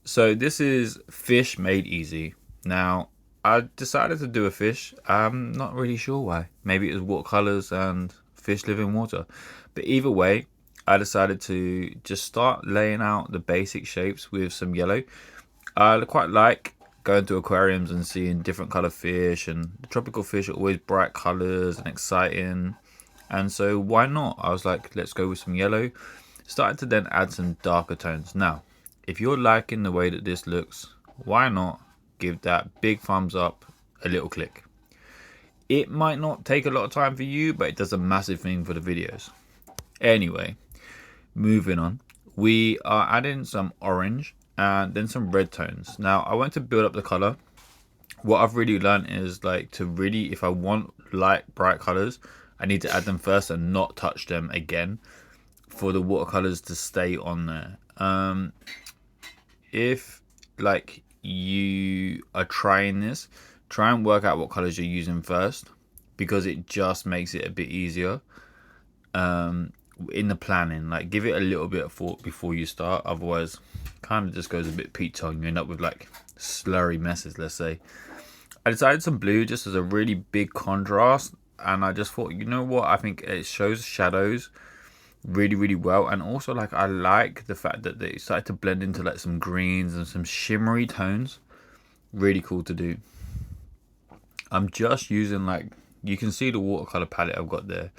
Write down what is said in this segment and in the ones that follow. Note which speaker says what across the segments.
Speaker 1: So this is fish made easy. Now, I decided to do a fish. I'm not really sure why. Maybe it was watercolors and fish live in water. But either way, I decided to just start laying out the basic shapes with some yellow. I quite like going to aquariums and seeing different color fish, and the tropical fish are always bright colors and exciting. And so why not? I was like, let's go with some yellow. Started to then add some darker tones. Now, if you're liking the way that this looks, why not give that big thumbs up, a little click. It might not take a lot of time for you, but it does a massive thing for the videos. Anyway, moving on. We are adding some orange and then some red tones. Now, I want to build up the color. What I've really learned is like to really, if I want light, bright colors, I need to add them first and not touch them again for the watercolors to stay on there. If like you are trying this, try and work out what colors you're using first, because it just makes it a bit easier in the planning. Like, give it a little bit of thought before you start, otherwise kind of just goes a bit peach on. You end up with like slurry messes, let's say. I decided some blue just as a really big contrast, and I just thought, you know what, I think it shows shadows really well. And also, like, I like the fact that they started to blend into like some greens and some shimmery tones. Really cool to do. I'm just using, like, you can see the watercolor palette I've got there,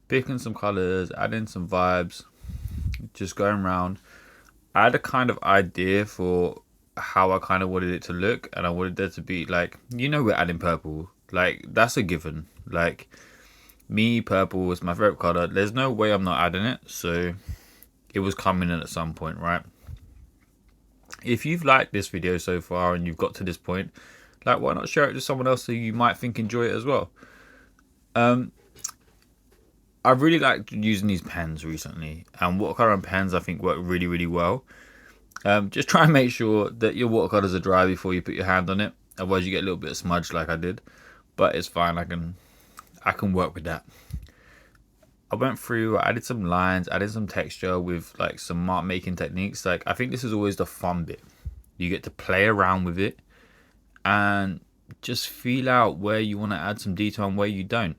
Speaker 1: picking some colors, adding some vibes, just going around. I had a kind of idea for how I kind of wanted it to look, and I wanted there to be like, we're adding purple, like that's a given. Like, me, purple is my favorite color. There's no way I'm not adding it, so it was coming in at some point, right? If you've liked this video so far and you've got to this point, like, why not share it to someone else who you might think enjoy it as well? I really liked using these pens recently, and watercolor pens I think work really well. Just try and make sure that your watercolors are dry before you put your hand on it, otherwise you get a little bit of smudge like I did. But it's fine, I can work with that. I went through, I added some lines, added some texture with like some mark making techniques. Like, I think this is always the fun bit. You get to play around with it and just feel out where you want to add some detail and where you don't.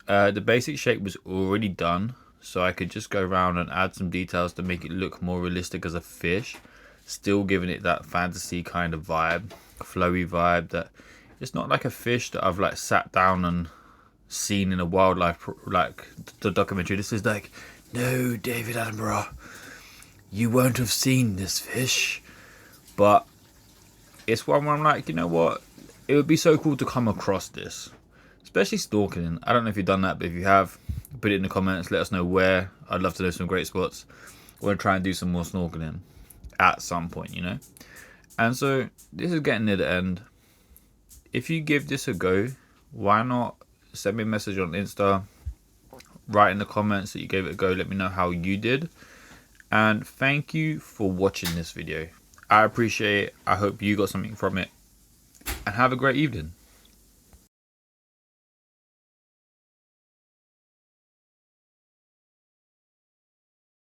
Speaker 1: The basic shape was already done, so I could just go around and add some details to make it look more realistic as a fish, still giving it that fantasy kind of vibe, flowy vibe, that it's not like a fish that I've like sat down and seen in a wildlife, like the documentary. This is like, no, David Attenborough, you won't have seen this fish. But it's one where I'm like, you know what, it would be so cool to come across this, especially snorkeling. I don't know if you've done that, but if you have, put it in the comments, let us know where. I'd love to know some great spots. I want to try and do some more snorkeling at some point, and so this is getting near the end. If you give this a go, why not send me a message on Insta, write in the comments that you gave it a go, let me know how you did. And thank you for watching this video. I appreciate it. I hope you got something from it, and have a great evening.